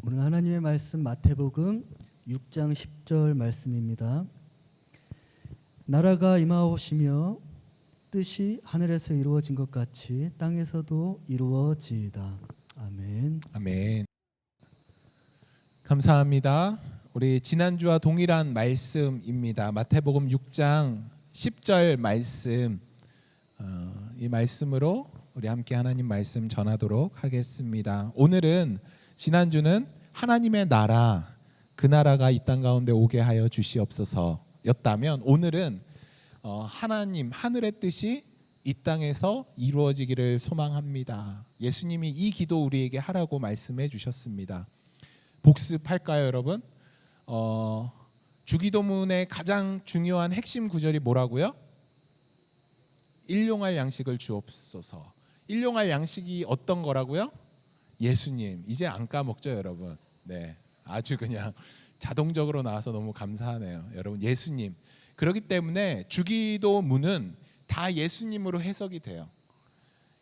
오늘 하나님의 말씀 마태복음 6장 10절 말씀입니다. 나라가 임하오시며 뜻이 하늘에서 이루어진 것 같이 땅에서도 이루어지이다. 아멘. 아멘. 감사합니다. 우리 지난주와 동일한 말씀입니다. 마태복음 6장 10절 말씀, 이 말씀으로 우리 함께 하나님 말씀 전하도록 하겠습니다. 오늘은 지난주는 하나님의 나라, 그 나라가 이 땅 가운데 오게 하여 주시옵소서였다면 오늘은 하나님 하늘의 뜻이 이 땅에서 이루어지기를 소망합니다. 예수님이 이 기도 우리에게 하라고 말씀해 주셨습니다. 복습할까요, 여러분? 주기도문의 가장 중요한 핵심 구절이 뭐라고요? 일용할 양식을 주옵소서. 일용할 양식이 어떤 거라고요? 예수님. 이제 안 까먹죠, 여러분? 네, 아주 그냥 자동적으로 나와서 너무 감사하네요, 여러분. 예수님. 그렇기 때문에 주기도문은 다 예수님으로 해석이 돼요.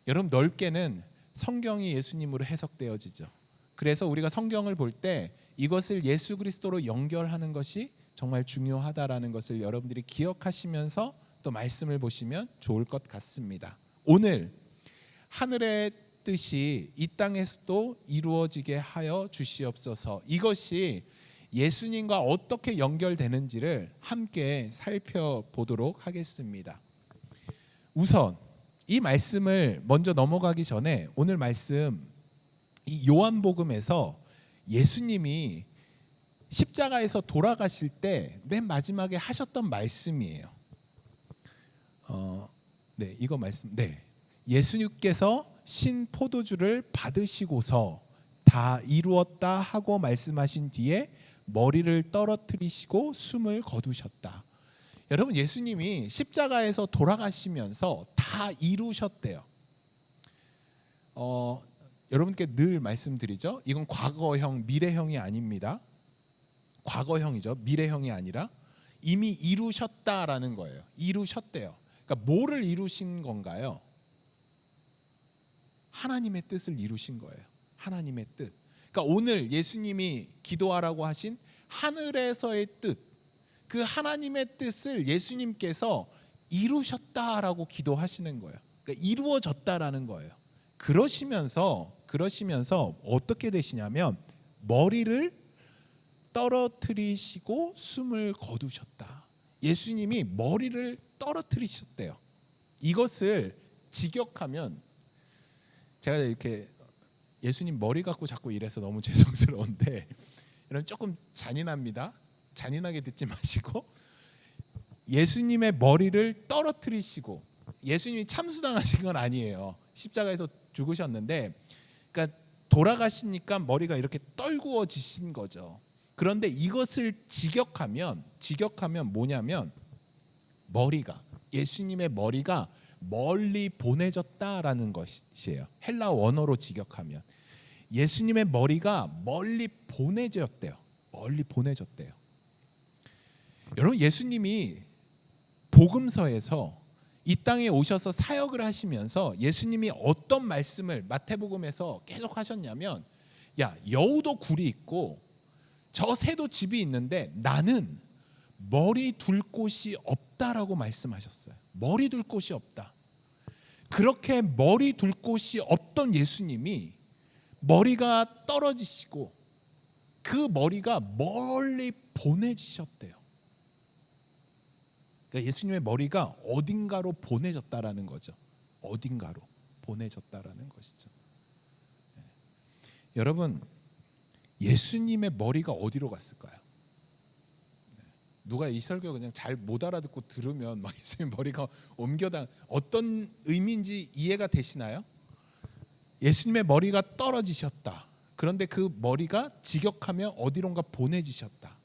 여러분, 넓게는 성경이 예수님으로 해석되어지죠. 그래서 우리가 성경을 볼 때 이것을 예수 그리스도로 연결하는 것이 정말 중요하다라는 것을 여러분들이 기억하시면서 또 말씀을 보시면 좋을 것 같습니다. 오늘 하늘의 뜻이 이 땅에서도 이루어지게 하여 주시옵소서. 이것이 예수님과 어떻게 연결되는지를 함께 살펴보도록 하겠습니다. 우선 이 말씀을 먼저 넘어가기 전에 오늘 말씀 이 요한복음에서 예수님이 십자가에서 돌아가실 때 맨 마지막에 하셨던 말씀이에요. 네, 이거 말씀. 네, 예수님께서 신 포도주를 받으시고서 다 이루었다 하고 말씀하신 뒤에 머리를 떨어뜨리시고 숨을 거두셨다. 여러분, 예수님이 십자가에서 돌아가시면서 다 이루셨대요. 여러분께 늘 말씀드리죠. 이건 과거형, 미래형이 아닙니다. 과거형이죠. 미래형이 아니라 이미 이루셨다라는 거예요. 이루셨대요. 그러니까 뭐를 이루신 건가요? 하나님의 뜻을 이루신 거예요. 하나님의 뜻. 그러니까 오늘 예수님이 기도하라고 하신 하늘에서의 뜻, 그 하나님의 뜻을 예수님께서 이루셨다라고 기도하시는 거예요. 그러니까 이루어졌다라는 거예요. 그러시면서 어떻게 되시냐면 머리를 떨어뜨리시고 숨을 거두셨다. 예수님이 머리를 떨어뜨리셨대요. 이것을 직역하면, 제가 이렇게 예수님 머리 갖고 자꾸 이래서 너무 죄송스러운데 이런 조금 잔인합니다. 잔인하게 듣지 마시고, 예수님의 머리를 떨어뜨리시고, 예수님이 참수당하신 건 아니에요. 십자가에서 죽으셨는데, 그러니까 돌아가시니까 머리가 이렇게 떨구어지신 거죠. 그런데 이것을 직역하면 뭐냐면 예수님의 머리가 멀리 보내졌다라는 것이에요. 헬라 원어로 직역하면 예수님의 머리가 멀리 보내졌대요. 멀리 보내졌대요. 여러분, 예수님이 복음서에서 이 땅에 오셔서 사역을 하시면서 예수님이 어떤 말씀을 마태복음에서 계속 하셨냐면, 야, 여우도 굴이 있고 저 새도 집이 있는데 나는 머리 둘 곳이 없다라고 말씀하셨어요. 머리 둘 곳이 없다. 그렇게 머리 둘 곳이 없던 예수님이 머리가 떨어지시고 그 머리가 멀리 보내지셨대요. 그러니까 예수님의 머리가 어딘가로 보내졌다라는 거죠. 어딘가로 보내졌다라는 것이죠. 네. 여러분, 예수님의 머리가 어디로 갔을까요? 네. 누가 이 설교 그냥 잘 못 알아듣고 들으면 막 예수님 머리가 옮겨다, 어떤 의미인지 이해가 되시나요? 예수님의 머리가 떨어지셨다. 그런데 그 머리가 직역하며 어디론가 보내지셨다.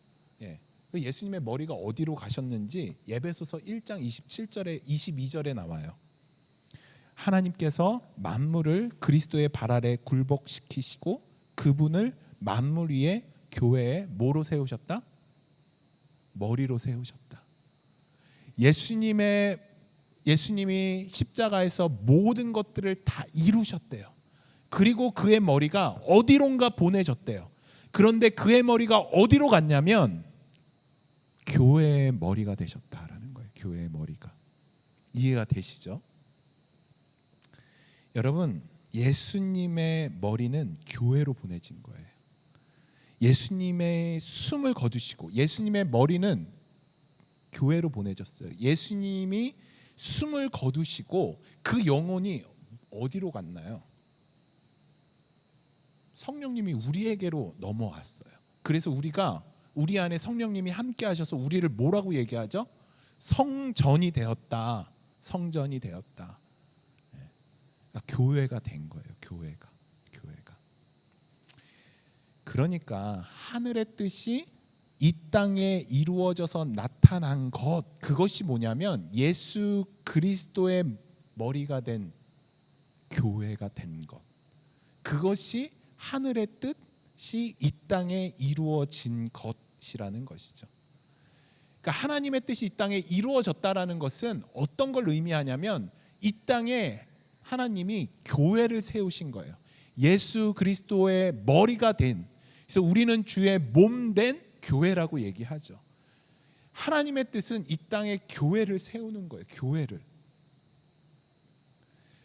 예. 예수님의 머리가 어디로 가셨는지 에베소서 1장 27절에 22절에 나와요. 하나님께서 만물을 그리스도의 발 아래 굴복시키시고 그분을 만물 위에 교회에 뭐로 세우셨다? 머리로 세우셨다. 예수님이 십자가에서 모든 것들을 다 이루셨대요. 그리고 그의 머리가 어디론가 보내졌대요. 그런데 그의 머리가 어디로 갔냐면 교회의 머리가 되셨다라는 거예요. 교회의 머리가. 이해가 되시죠? 여러분, 예수님의 머리는 교회로 보내진 거예요. 예수님의 숨을 거두시고 예수님의 머리는 교회로 보내졌어요. 예수님이 숨을 거두시고 그 영혼이 어디로 갔나요? 성령님이 우리에게로 넘어왔어요. 그래서 우리가 우리 안에 성령님이 함께 하셔서 우리를 뭐라고 얘기하죠? 성전이 되었다. 성전이 되었다. 그러니까 교회가 된 거예요. 교회가. 그러니까 하늘의 뜻이 이 땅에 이루어져서 나타난 것, 그것이 뭐냐면 예수 그리스도의 머리가 된 교회가 된 것, 그것이 하늘의 뜻이 이 땅에 이루어진 것이라는 것이죠. 그러니까 하나님의 뜻이 이 땅에 이루어졌다라는 것은 어떤 걸 의미하냐면 이 땅에 하나님이 교회를 세우신 거예요. 예수 그리스도의 머리가 된, 그래서 우리는 주의 몸 된 교회라고 얘기하죠. 하나님의 뜻은 이 땅에 교회를 세우는 거예요. 교회를.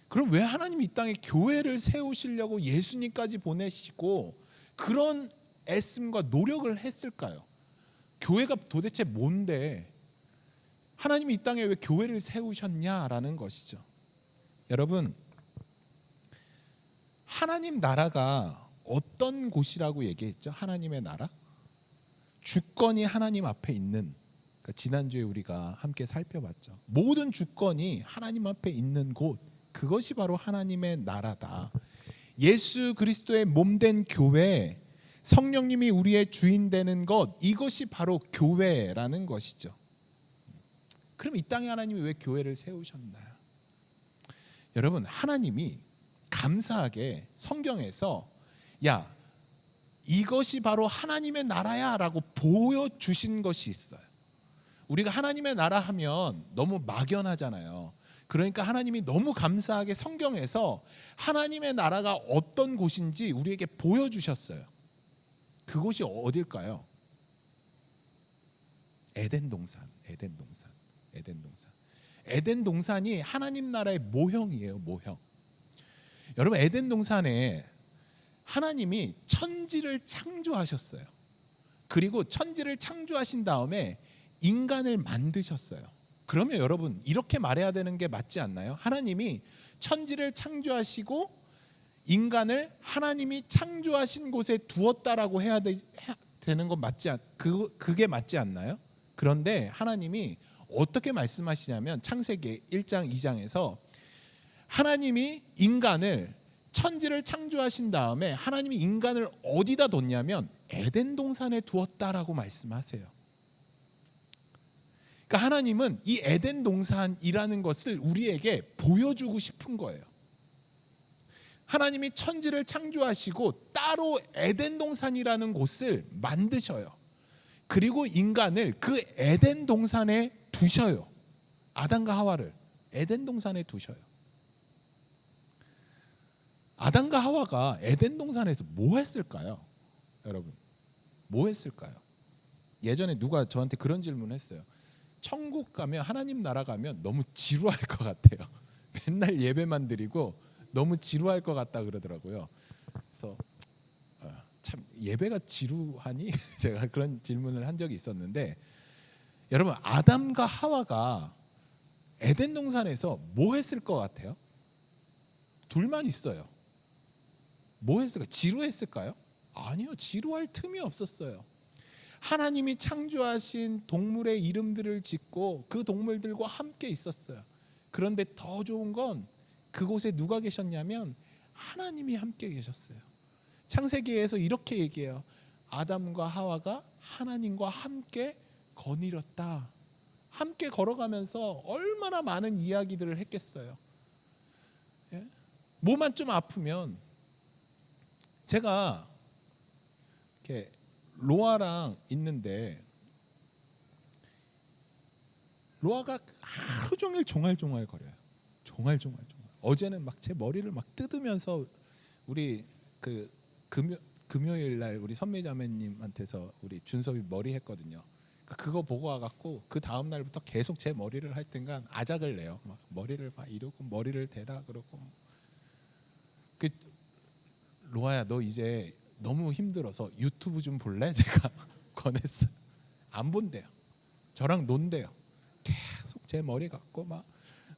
그럼 왜 하나님이 이 땅에 교회를 세우시려고 예수님까지 보내시고 그런 애씀과 노력을 했을까요? 교회가 도대체 뭔데 하나님이 이 땅에 왜 교회를 세우셨냐라는 것이죠. 여러분, 하나님 나라가 어떤 곳이라고 얘기했죠? 하나님의 나라? 주권이 하나님 앞에 있는, 그러니까 지난주에 우리가 함께 살펴봤죠. 모든 주권이 하나님 앞에 있는 곳, 그것이 바로 하나님의 나라다. 예수 그리스도의 몸된 교회, 성령님이 우리의 주인 되는 것, 이것이 바로 교회라는 것이죠. 그럼 이 땅에 하나님이 왜 교회를 세우셨나요? 여러분, 하나님이 감사하게 성경에서 야, 이것이 바로 하나님의 나라야 라고 보여주신 것이 있어요. 우리가 하나님의 나라 하면 너무 막연하잖아요. 그러니까 하나님이 너무 감사하게 성경에서 하나님의 나라가 어떤 곳인지 우리에게 보여주셨어요. 그곳이 어딜까요? 에덴 동산. 에덴 동산이 하나님 나라의 모형이에요. 모형. 여러분, 에덴 동산에 하나님이 천지를 창조하셨어요. 그리고 천지를 창조하신 다음에 인간을 만드셨어요. 그러면 여러분, 이렇게 말해야 되는 게 맞지 않나요? 하나님이 천지를 창조하시고 인간을 하나님이 창조하신 곳에 두었다라고 해야 되는 건 그게 맞지 않나요? 그런데 하나님이 어떻게 말씀하시냐면 창세기 1장 2장에서 하나님이 인간을 천지를 창조하신 다음에 하나님이 인간을 어디다 뒀냐면 에덴 동산에 두었다라고 말씀하세요. 그러니까 하나님은 이 에덴 동산이라는 것을 우리에게 보여주고 싶은 거예요. 하나님이 천지를 창조하시고 따로 에덴 동산이라는 곳을 만드셔요. 그리고 인간을 그 에덴 동산에 두셔요. 아담과 하와를 에덴 동산에 두셔요. 아담과 하와가 에덴 동산에서 뭐 했을까요? 여러분, 뭐 했을까요? 예전에 누가 저한테 그런 질문을 했어요. 천국 가면, 하나님 나라 가면 너무 지루할 것 같아요. 맨날 예배만 드리고 너무 지루할 것 같다 그러더라고요. 그래서 참 예배가 지루하니? 제가 그런 질문을 한 적이 있었는데, 여러분, 아담과 하와가 에덴 동산에서 뭐 했을 것 같아요? 둘만 있어요. 뭐 했을까요? 지루했을까요? 아니요, 지루할 틈이 없었어요. 하나님이 창조하신 동물의 이름들을 짓고 그 동물들과 함께 있었어요. 그런데 더 좋은 건 그곳에 누가 계셨냐면 하나님이 함께 계셨어요. 창세기에서 이렇게 얘기해요. 아담과 하와가 하나님과 함께 거닐었다. 함께 걸어가면서 얼마나 많은 이야기들을 했겠어요. 예? 몸만 좀 아프면, 제가 이렇게 로아랑 있는데 로아가 하루 종일 종알종알 거려요. 종알종알. 어제는 막 제 머리를 막 뜯으면서 우리 금요일 날 우리 선미자매님한테서 우리 준섭이 머리 했거든요. 그거 보고 와갖고 그 다음 날부터 계속 제 머리를 할 땐간 아작을 내요. 막 머리를 막 이러고 머리를 대라 그러고. 그 로아야 너 이제 너무 힘들어서 유튜브 좀 볼래? 제가 권했어요. 안 본대요. 저랑 논대요. 계속 제 머리 갖고 막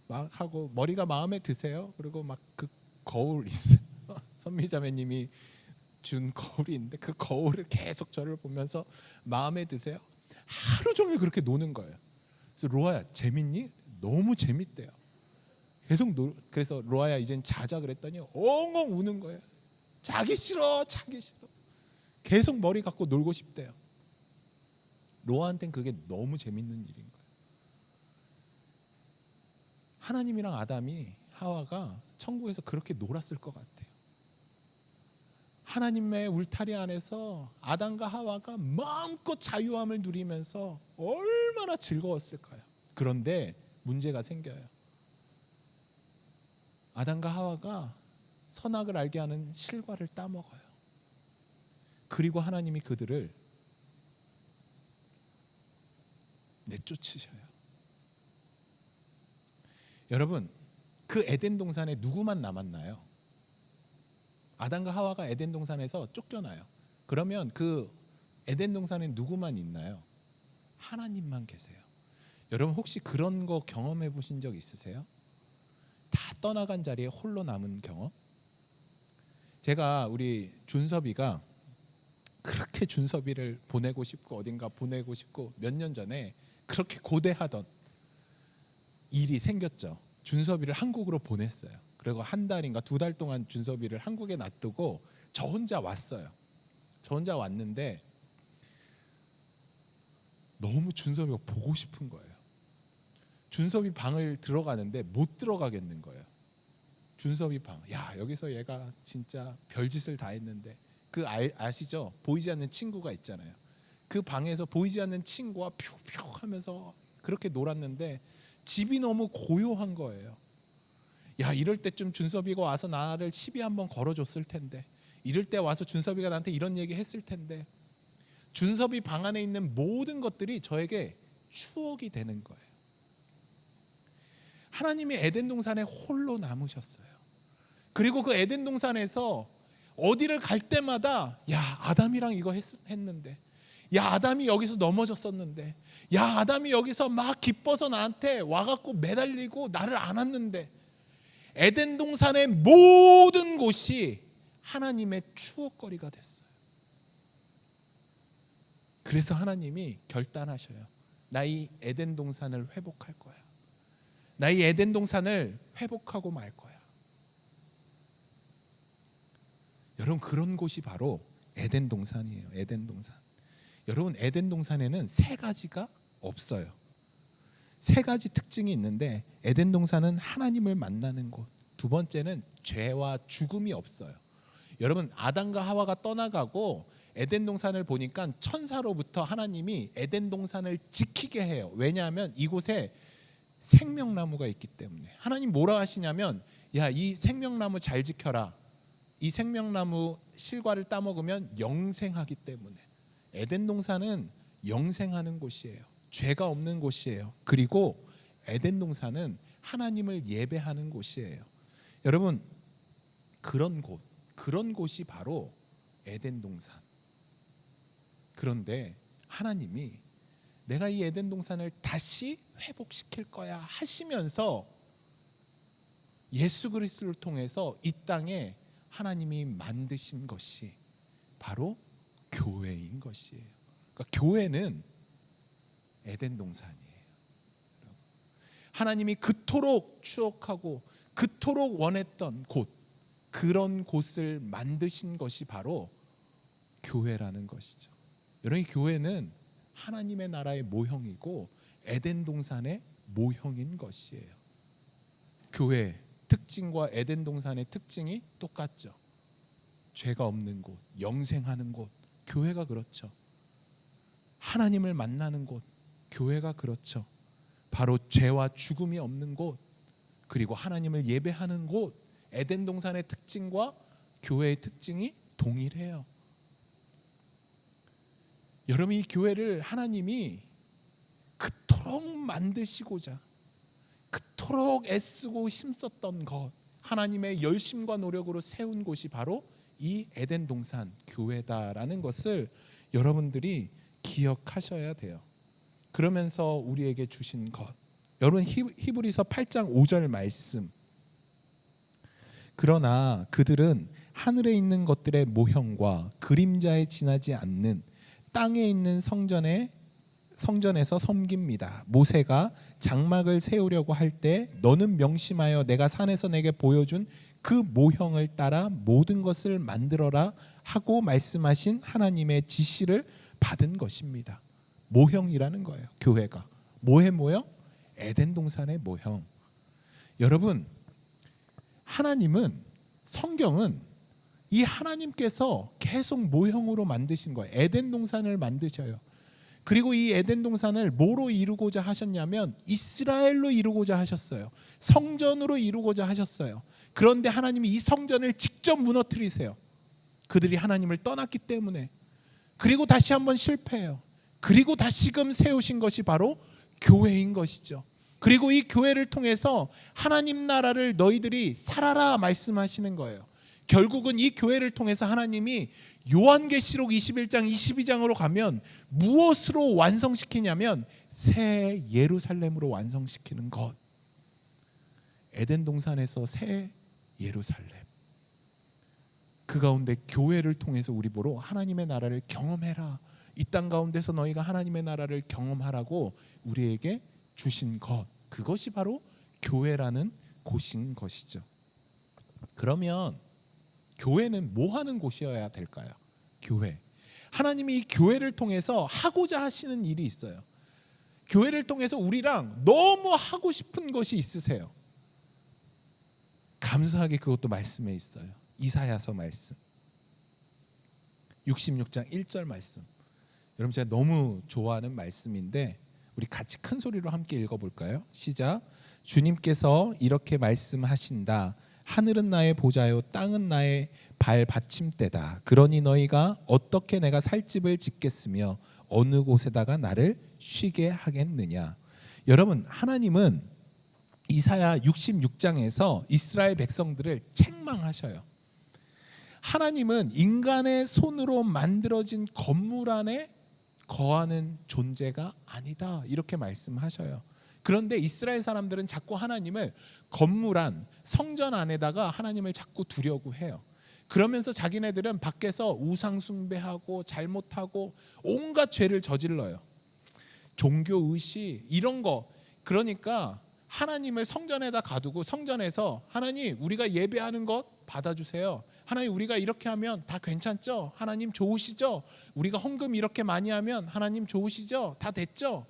하고 머리가 마음에 드세요? 그리고 막 그 거울 있어요. 선미자매님이 준 거울이 있는데 그 거울을 계속 저를 보면서 마음에 드세요? 하루 종일 그렇게 노는 거예요. 그래서 로아야 재밌니? 너무 재밌대요. 계속 그래서 로아야 이젠 자자 그랬더니 엉엉 우는 거예요. 자기 싫어, 자기 싫어. 계속 머리 갖고 놀고 싶대요. 로아한테는 그게 너무 재밌는 일인 거예요. 하나님이랑 아담이 하와가 천국에서 그렇게 놀았을 것 같아요. 하나님의 울타리 안에서 아담과 하와가 마음껏 자유함을 누리면서 얼마나 즐거웠을까요? 그런데 문제가 생겨요. 아담과 하와가 선악을 알게 하는 실과를 따먹어요. 그리고 하나님이 그들을 내쫓으셔요. 여러분, 그 에덴 동산에 누구만 남았나요? 아담과 하와가 에덴 동산에서 쫓겨나요. 그러면 그 에덴 동산에 누구만 있나요? 하나님만 계세요. 여러분 혹시 그런 거 경험해 보신 적 있으세요? 다 떠나간 자리에 홀로 남은 경험? 제가 우리 준섭이가 그렇게 준섭이를 보내고 싶고 어딘가 보내고 싶고 몇 년 전에 그렇게 고대하던 일이 생겼죠. 준섭이를 한국으로 보냈어요. 그리고 한 달인가 두 달 동안 준섭이를 한국에 놔두고 저 혼자 왔어요. 저 혼자 왔는데 너무 준섭이가 보고 싶은 거예요. 준섭이 방을 들어가는데 못 들어가겠는 거예요. 준섭이 방. 야, 여기서 얘가 진짜 별짓을 다 했는데 그 아시죠? 보이지 않는 친구가 있잖아요. 그 방에서 보이지 않는 친구와 퓨퓨 하면서 그렇게 놀았는데 집이 너무 고요한 거예요. 야, 이럴 때쯤 준섭이가 와서 나를 시비 한번 걸어줬을 텐데, 이럴 때 와서 준섭이가 나한테 이런 얘기 했을 텐데. 준섭이 방 안에 있는 모든 것들이 저에게 추억이 되는 거예요. 하나님이 에덴 동산에 홀로 남으셨어요. 그리고 그 에덴 동산에서 어디를 갈 때마다 야, 아담이랑 이거 했는데, 야, 아담이 여기서 넘어졌었는데, 야, 아담이 여기서 막 기뻐서 나한테 와갖고 매달리고 나를 안았는데, 에덴 동산의 모든 곳이 하나님의 추억거리가 됐어요. 그래서 하나님이 결단하셔요. 나 이 에덴 동산을 회복할 거야. 나 이 에덴 동산을 회복하고 말 거야. 여러분, 그런 곳이 바로 에덴 동산이에요. 에덴 동산. 여러분, 에덴 동산에는 세 가지가 없어요. 세 가지 특징이 있는데, 에덴 동산은 하나님을 만나는 곳. 두 번째는 죄와 죽음이 없어요. 여러분, 아담과 하와가 떠나가고 에덴 동산을 보니까 천사로부터 하나님이 에덴 동산을 지키게 해요. 왜냐하면 이곳에 생명나무가 있기 때문에. 하나님 뭐라 하시냐면, 야, 이 생명나무 잘 지켜라. 이 생명나무 실과를 따먹으면 영생하기 때문에. 에덴 동산은 영생하는 곳이에요. 죄가 없는 곳이에요. 그리고 에덴 동산은 하나님을 예배하는 곳이에요. 여러분, 그런 곳이 바로 에덴 동산. 그런데 하나님이 내가 이 에덴 동산을 다시 회복시킬 거야 하시면서 예수 그리스도를 통해서 이 땅에 하나님이 만드신 것이 바로 교회인 것이에요. 그러니까 교회는 에덴 동산이에요. 하나님이 그토록 추억하고 그토록 원했던 곳, 그런 곳을 만드신 것이 바로 교회라는 것이죠. 여러분, 이 교회는 하나님의 나라의 모형이고 에덴 동산의 모형인 것이에요. 교회 특징과 에덴 동산의 특징이 똑같죠. 죄가 없는 곳, 영생하는 곳, 교회가 그렇죠. 하나님을 만나는 곳, 교회가 그렇죠. 바로 죄와 죽음이 없는 곳, 그리고 하나님을 예배하는 곳, 에덴 동산의 특징과 교회의 특징이 동일해요. 여러분, 이 교회를 하나님이 그토록 만드시고자 그토록 애쓰고 힘썼던 것, 하나님의 열심과 노력으로 세운 곳이 바로 이 에덴 동산 교회다라는 것을 여러분들이 기억하셔야 돼요. 그러면서 우리에게 주신 것, 여러분 히브리서 8장 5절 말씀, 그러나 그들은 하늘에 있는 것들의 모형과 그림자에 지나지 않는 땅에 있는 성전에서 섬깁니다. 모세가 장막을 세우려고 할 때 너는 명심하여 내가 산에서 내게 보여준 그 모형을 따라 모든 것을 만들어라 하고 말씀하신 하나님의 지시를 받은 것입니다. 모형이라는 거예요. 교회가 뭐의 모형? 에덴 동산의 모형. 여러분, 하나님은, 성경은 이 하나님께서 계속 모형으로 만드신 거예요. 에덴 동산을 만드셔요. 그리고 이 에덴 동산을 뭐로 이루고자 하셨냐면 이스라엘로 이루고자 하셨어요. 성전으로 이루고자 하셨어요. 그런데 하나님이 이 성전을 직접 무너뜨리세요. 그들이 하나님을 떠났기 때문에. 그리고 다시 한번 실패해요. 그리고 다시금 세우신 것이 바로 교회인 것이죠. 그리고 이 교회를 통해서 하나님 나라를 너희들이 살아라 말씀하시는 거예요. 결국은 이 교회를 통해서 하나님이 요한계시록 21장 22장으로 가면 무엇으로 완성시키냐면 새 예루살렘으로 완성시키는 것. 에덴 동산에서 새 예루살렘, 그 가운데 교회를 통해서 우리 보러 하나님의 나라를 경험해라, 이 땅 가운데서 너희가 하나님의 나라를 경험하라고 우리에게 주신 것, 그것이 바로 교회라는 곳인 것이죠. 그러면 교회는 뭐 하는 곳이어야 될까요? 교회. 하나님이 이 교회를 통해서 하고자 하시는 일이 있어요. 교회를 통해서 우리랑 너무 하고 싶은 것이 있으세요. 감사하게 그것도 말씀에 있어요. 이사야서 말씀 66장 1절 말씀. 여러분, 제가 너무 좋아하는 말씀인데 우리 같이 큰 소리로 함께 읽어볼까요? 시작. 주님께서 이렇게 말씀하신다. 하늘은 나의 보좌요 땅은 나의 발 받침대다. 그러니 너희가 어떻게 내가 살 집을 짓겠으며 어느 곳에다가 나를 쉬게 하겠느냐. 여러분, 하나님은 이사야 66장에서 이스라엘 백성들을 책망하셔요. 하나님은 인간의 손으로 만들어진 건물 안에 거하는 존재가 아니다, 이렇게 말씀하셔요. 그런데 이스라엘 사람들은 자꾸 하나님을 건물 안, 성전 안에다가 하나님을 자꾸 두려고 해요. 그러면서 자기네들은 밖에서 우상 숭배하고 잘못하고 온갖 죄를 저질러요. 종교 의식 이런 거. 그러니까 하나님을 성전에다 가두고 성전에서 하나님 우리가 예배하는 것 받아주세요. 하나님 우리가 이렇게 하면 다 괜찮죠? 하나님 좋으시죠? 우리가 헌금 이렇게 많이 하면 하나님 좋으시죠? 다 됐죠?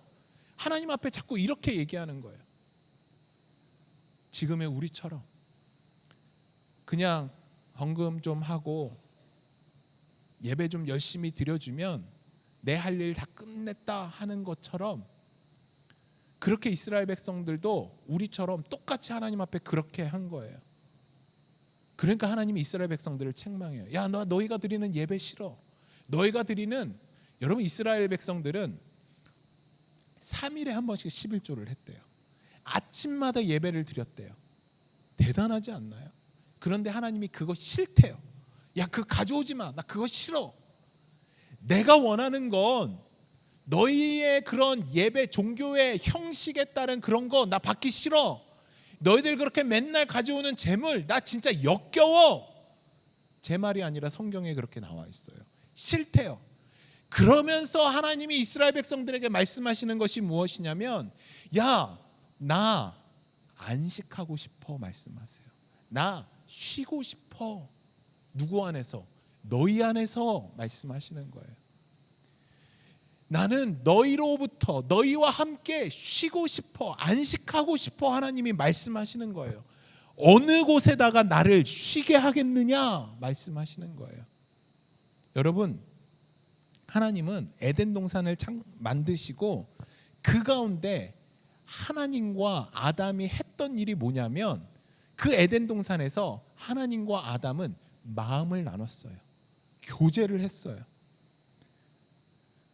하나님 앞에 자꾸 이렇게 얘기하는 거예요. 지금의 우리처럼 그냥 헌금 좀 하고 예배 좀 열심히 드려주면 내 할 일 다 끝냈다 하는 것처럼, 그렇게 이스라엘 백성들도 우리처럼 똑같이 하나님 앞에 그렇게 한 거예요. 그러니까 하나님이 이스라엘 백성들을 책망해요. 야, 너희가 드리는 예배 싫어. 너희가 드리는, 여러분 이스라엘 백성들은 3일에 한 번씩 11조를 했대요. 아침마다 예배를 드렸대요. 대단하지 않나요? 그런데 하나님이 그거 싫대요. 야, 그거 가져오지 마. 나 그거 싫어. 내가 원하는 건 너희의 그런 예배 종교의 형식에 따른 그런 거 나 받기 싫어. 너희들 그렇게 맨날 가져오는 재물 나 진짜 역겨워. 제 말이 아니라 성경에 그렇게 나와 있어요. 싫대요. 그러면서 하나님이 이스라엘 백성들에게 말씀하시는 것이 무엇이냐면, 야, 나 안식하고 싶어 말씀하세요. 나 쉬고 싶어. 누구 안에서? 너희 안에서 말씀하시는 거예요. 나는 너희로부터, 너희와 함께 쉬고 싶어, 안식하고 싶어 하나님이 말씀하시는 거예요. 어느 곳에다가 나를 쉬게 하겠느냐 말씀하시는 거예요. 여러분, 하나님은 에덴 동산을 만드시고 그 가운데 하나님과 아담이 했던 일이 뭐냐면, 그 에덴 동산에서 하나님과 아담은 마음을 나눴어요. 교제를 했어요.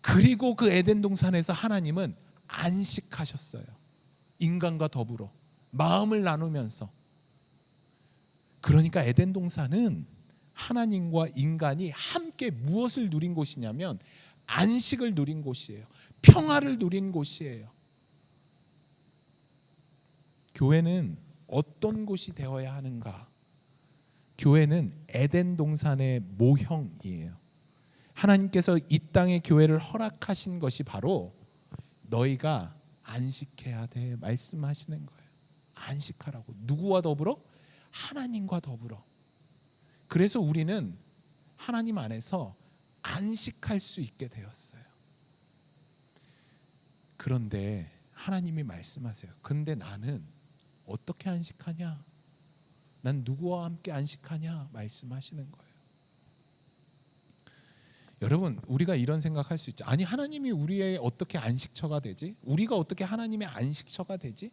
그리고 그 에덴 동산에서 하나님은 안식하셨어요. 인간과 더불어 마음을 나누면서. 그러니까 에덴 동산은 하나님과 인간이 함께 무엇을 누린 곳이냐면 안식을 누린 곳이에요. 평화를 누린 곳이에요. 교회는 어떤 곳이 되어야 하는가? 교회는 에덴 동산의 모형이에요. 하나님께서 이 땅에 교회를 허락하신 것이 바로 너희가 안식해야 돼 말씀하시는 거예요. 안식하라고. 누구와 더불어? 하나님과 더불어. 그래서 우리는 하나님 안에서 안식할 수 있게 되었어요. 그런데 하나님이 말씀하세요. 근데 나는 어떻게 안식하냐? 난 누구와 함께 안식하냐? 말씀하시는 거예요. 여러분, 우리가 이런 생각할 수 있죠. 아니, 하나님이 우리의 어떻게 안식처가 되지? 우리가 어떻게 하나님의 안식처가 되지?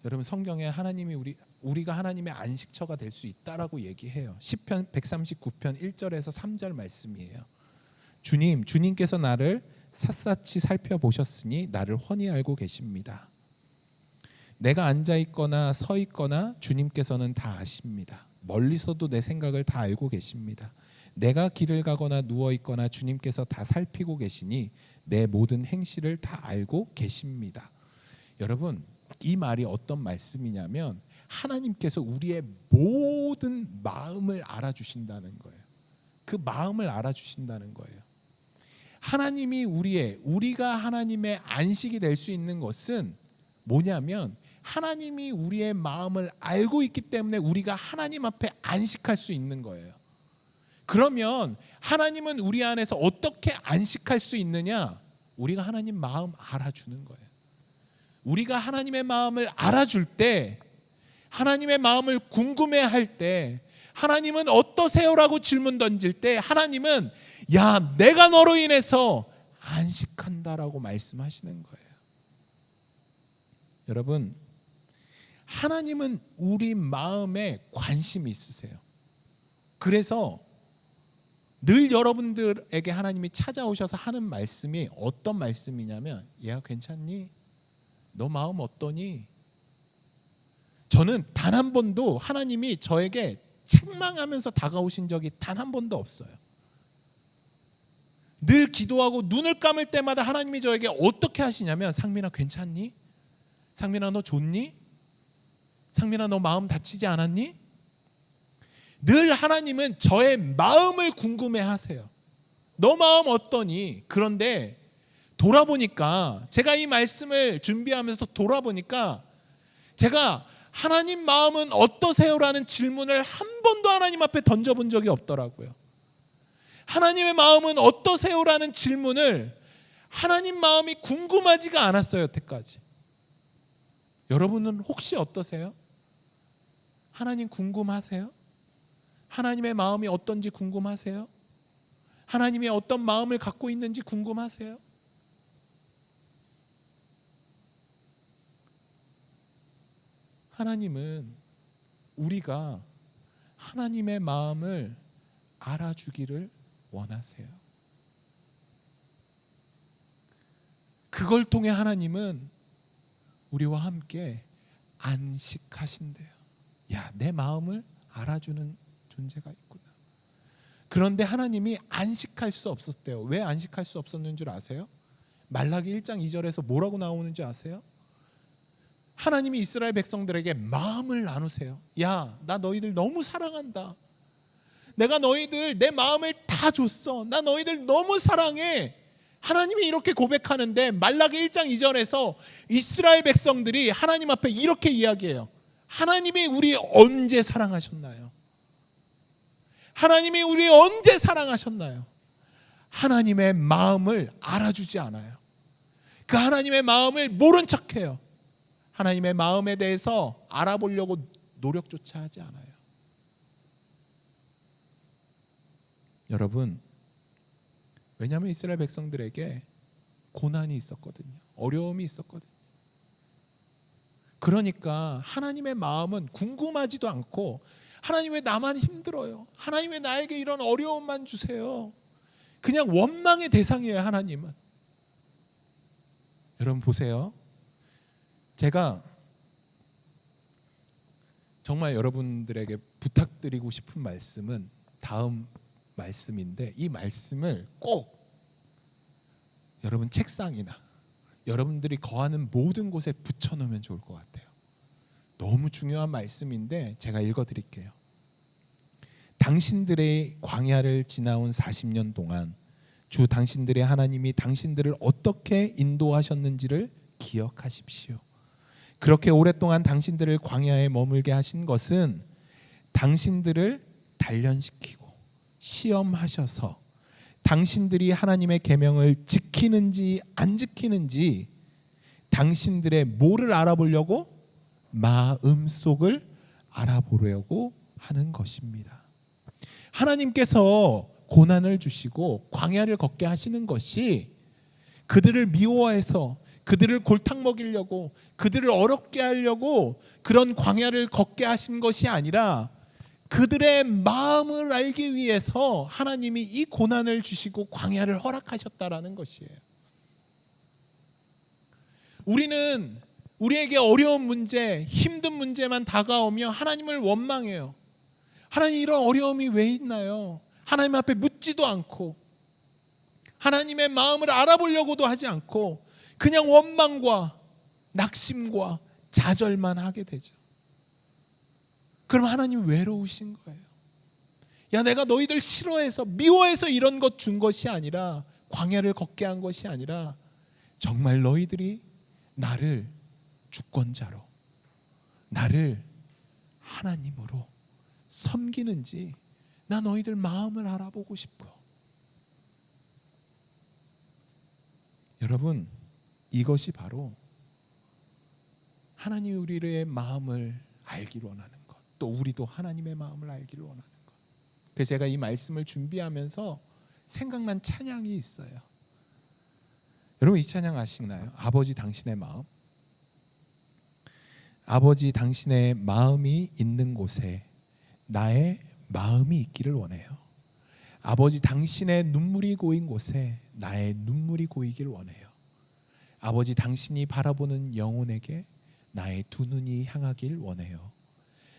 여러분, 성경에 하나님이 우리가 하나님의 안식처가 될 수 있다라고 얘기해요. 시편 139편 1절에서 3절 말씀이에요. 주님께서 나를 샅샅이 살펴보셨으니 나를 훤히 알고 계십니다. 내가 앉아 있거나 서 있거나 주님께서는 다 아십니다. 멀리서도 내 생각을 다 알고 계십니다. 내가 길을 가거나 누워 있거나 주님께서 다 살피고 계시니 내 모든 행실을 다 알고 계십니다. 여러분, 이 말이 어떤 말씀이냐면 하나님께서 우리의 모든 마음을 알아주신다는 거예요. 그 마음을 알아주신다는 거예요. 하나님이 우리가 하나님의 안식이 될 수 있는 것은 뭐냐면 하나님이 우리의 마음을 알고 있기 때문에 우리가 하나님 앞에 안식할 수 있는 거예요. 그러면 하나님은 우리 안에서 어떻게 안식할 수 있느냐? 우리가 하나님 마음 알아주는 거예요. 우리가 하나님의 마음을 알아줄 때, 하나님의 마음을 궁금해할 때, 하나님은 어떠세요라고 질문 던질 때 하나님은 야, 내가 너로 인해서 안식한다라고 말씀하시는 거예요. 여러분, 하나님은 우리 마음에 관심이 있으세요. 그래서 늘 여러분들에게 하나님이 찾아오셔서 하는 말씀이 어떤 말씀이냐면, 얘가 괜찮니? 너 마음 어떠니? 저는 단 한 번도 하나님이 저에게 책망하면서 다가오신 적이 단 한 번도 없어요. 늘 기도하고 눈을 감을 때마다 하나님이 저에게 어떻게 하시냐면, 상민아 괜찮니? 상민아 너 좋니? 상민아 너 마음 다치지 않았니? 늘 하나님은 저의 마음을 궁금해 하세요. 너 마음 어떠니? 그런데 돌아보니까, 제가 이 말씀을 준비하면서 돌아보니까 제가 하나님 마음은 어떠세요라는 질문을 한 번도 하나님 앞에 던져본 적이 없더라고요. 하나님의 마음은 어떠세요라는 질문을 하나님 마음이 궁금하지가 않았어요, 여태까지. 여러분은 혹시 어떠세요? 하나님 궁금하세요? 하나님의 마음이 어떤지 궁금하세요? 하나님이 어떤 마음을 갖고 있는지 궁금하세요? 하나님은 우리가 하나님의 마음을 알아주기를 원하세요. 그걸 통해 하나님은 우리와 함께 안식하신대요. 야, 내 마음을 알아주는 존재가 있구나. 그런데 하나님이 안식할 수 없었대요. 왜 안식할 수 없었는 줄 아세요? 말라기 1장 2절에서 뭐라고 나오는지 아세요? 하나님이 이스라엘 백성들에게 마음을 나누세요. 야, 나 너희들 너무 사랑한다. 내가 너희들 내 마음을 다 줬어. 나 너희들 너무 사랑해. 하나님이 이렇게 고백하는데 말라기 1장 2절에서 이스라엘 백성들이 하나님 앞에 이렇게 이야기해요. 하나님이 우리 언제 사랑하셨나요? 하나님이 우리 언제 사랑하셨나요? 하나님의 마음을 알아주지 않아요. 그 하나님의 마음을 모른 척해요. 하나님의 마음에 대해서 알아보려고 노력조차 하지 않아요. 여러분, 왜냐하면 이스라엘 백성들에게 고난이 있었거든요. 어려움이 있었거든요. 그러니까 하나님의 마음은 궁금하지도 않고, 하나님 왜 나만 힘들어요? 하나님 왜 나에게 이런 어려움만 주세요? 그냥 원망의 대상이에요. 하나님은. 여러분 보세요. 제가 정말 여러분들에게 부탁드리고 싶은 말씀은 다음 말씀인데, 이 말씀을 꼭 여러분 책상이나 여러분들이 거하는 모든 곳에 붙여놓으면 좋을 것 같아요. 너무 중요한 말씀인데 제가 읽어드릴게요. 당신들의 광야를 지나온 40년 동안 주 당신들의 하나님이 당신들을 어떻게 인도하셨는지를 기억하십시오. 그렇게 오랫동안 당신들을 광야에 머물게 하신 것은 당신들을 단련시키고 시험하셔서 당신들이 하나님의 계명을 지키는지 안 지키는지 당신들의 뭐를 알아보려고? 마음속을 알아보려고 하는 것입니다. 하나님께서 고난을 주시고 광야를 걷게 하시는 것이 그들을 미워해서 그들을 골탕 먹이려고, 그들을 어렵게 하려고 그런 광야를 걷게 하신 것이 아니라 그들의 마음을 알기 위해서 하나님이 이 고난을 주시고 광야를 허락하셨다라는 것이에요. 우리는 우리에게 어려운 문제, 힘든 문제만 다가오며 하나님을 원망해요. 하나님, 이런 어려움이 왜 있나요? 하나님 앞에 묻지도 않고 하나님의 마음을 알아보려고도 하지 않고 그냥 원망과 낙심과 좌절만 하게 되죠. 그럼 하나님 외로우신 거예요. 야, 내가 너희들 싫어해서 미워해서 이런 것 준 것이 아니라, 광야를 걷게 한 것이 아니라 정말 너희들이 나를 주권자로, 나를 하나님으로 섬기는지 나 너희들 마음을 알아보고 싶어. 여러분, 이것이 바로 하나님 우리의 마음을 알기를 원하는 것, 또 우리도 하나님의 마음을 알기를 원하는 것. 그래서 제가 이 말씀을 준비하면서 생각난 찬양이 있어요. 여러분, 이 찬양 아시나요? 아버지 당신의 마음. 아버지 당신의 마음이 있는 곳에 나의 마음이 있기를 원해요. 아버지 당신의 눈물이 고인 곳에 나의 눈물이 고이길 원해요. 아버지 당신이 바라보는 영혼에게 나의 두 눈이 향하길 원해요.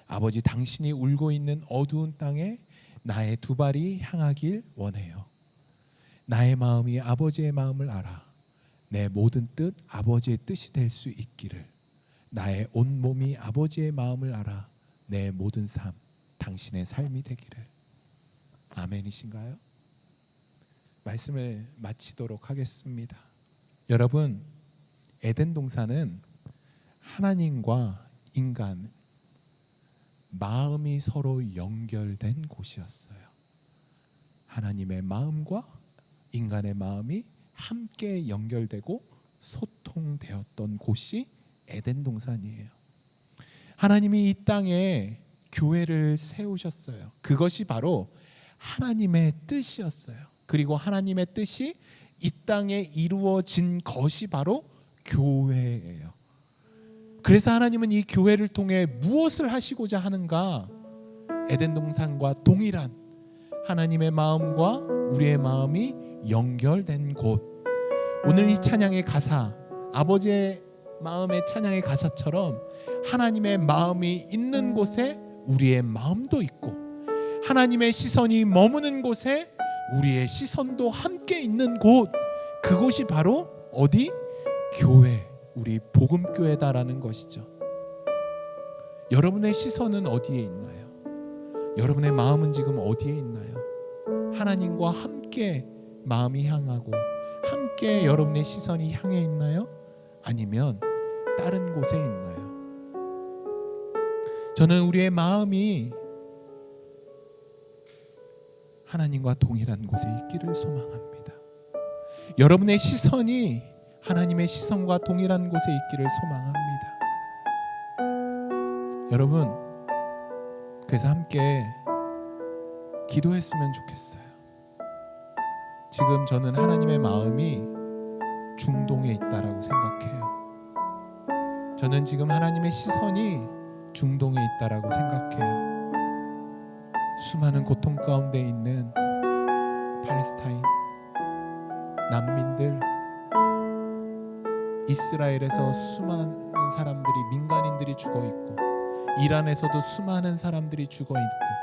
아버지 당신이 울고 있는 어두운 땅에 나의 두 발이 향하길 원해요. 나의 마음이 아버지의 마음을 알아 내 모든 뜻 아버지의 뜻이 될 수 있기를. 나의 온 몸이 아버지의 마음을 알아 내 모든 삶 당신의 삶이 되기를. 아멘이신가요? 말씀을 마치도록 하겠습니다. 여러분, 에덴 동산은 하나님과 인간 마음이 서로 연결된 곳이었어요. 하나님의 마음과 인간의 마음이 함께 연결되고 소통되었던 곳이 에덴 동산이에요. 하나님이 이 땅에 교회를 세우셨어요. 그것이 바로 하나님의 뜻이었어요. 그리고 하나님의 뜻이 이 땅에 이루어진 것이 바로 교회예요. 그래서 하나님은 이 교회를 통해 무엇을 하시고자 하는가? 에덴 동산과 동일한 하나님의 마음과 우리의 마음이 연결된 곳. 오늘 이 찬양의 가사, 아버지의 마음의 찬양의 가사처럼 하나님의 마음이 있는 곳에 우리의 마음도 있고, 하나님의 시선이 머무는 곳에 우리의 시선도 함께 있는 곳, 그곳이 바로 어디? 교회, 우리 복음교회다라는 것이죠. 여러분의 시선은 어디에 있나요? 여러분의 마음은 지금 어디에 있나요? 하나님과 함께 마음이 향하고 함께 여러분의 시선이 향해 있나요? 아니면 다른 곳에 있나요? 저는 우리의 마음이 하나님과 동일한 곳에 있기를 소망합니다. 여러분의 시선이 하나님의 시선과 동일한 곳에 있기를 소망합니다. 여러분, 그래서 함께 기도했으면 좋겠어요. 지금 저는 하나님의 마음이 중동에 있다라고 생각해요. 저는 지금 하나님의 시선이 중동에 있다라고 생각해요. 수많은 고통 가운데 있는 팔레스타인, 난민들, 이스라엘에서 수많은 사람들이, 민간인들이 죽어 있고, 이란에서도 수많은 사람들이 죽어 있고,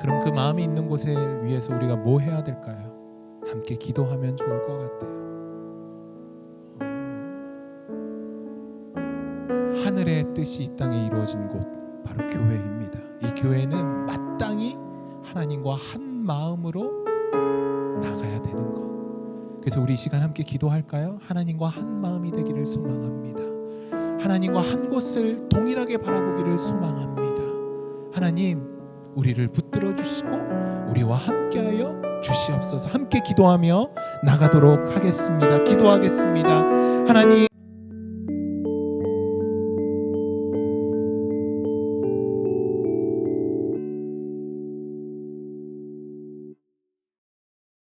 그럼 그 마음이 있는 곳을 위해서 우리가 뭐 해야 될까요? 함께 기도하면 좋을 것 같아요. 하늘의 뜻이 이 땅에 이루어진 곳 바로 교회입니다. 이 교회는 마땅히 하나님과 한 마음으로 나가야 되는 것. 그래서 우리 이 시간 함께 기도할까요? 하나님과 한 마음이 되기를 소망합니다. 하나님과 한 곳을 동일하게 바라보기를 소망합니다. 하나님, 우리를 붙들어 주시고 우리와 함께하여 주시옵소서. 함께 기도하며 나가도록 하겠습니다. 기도하겠습니다. 하나님,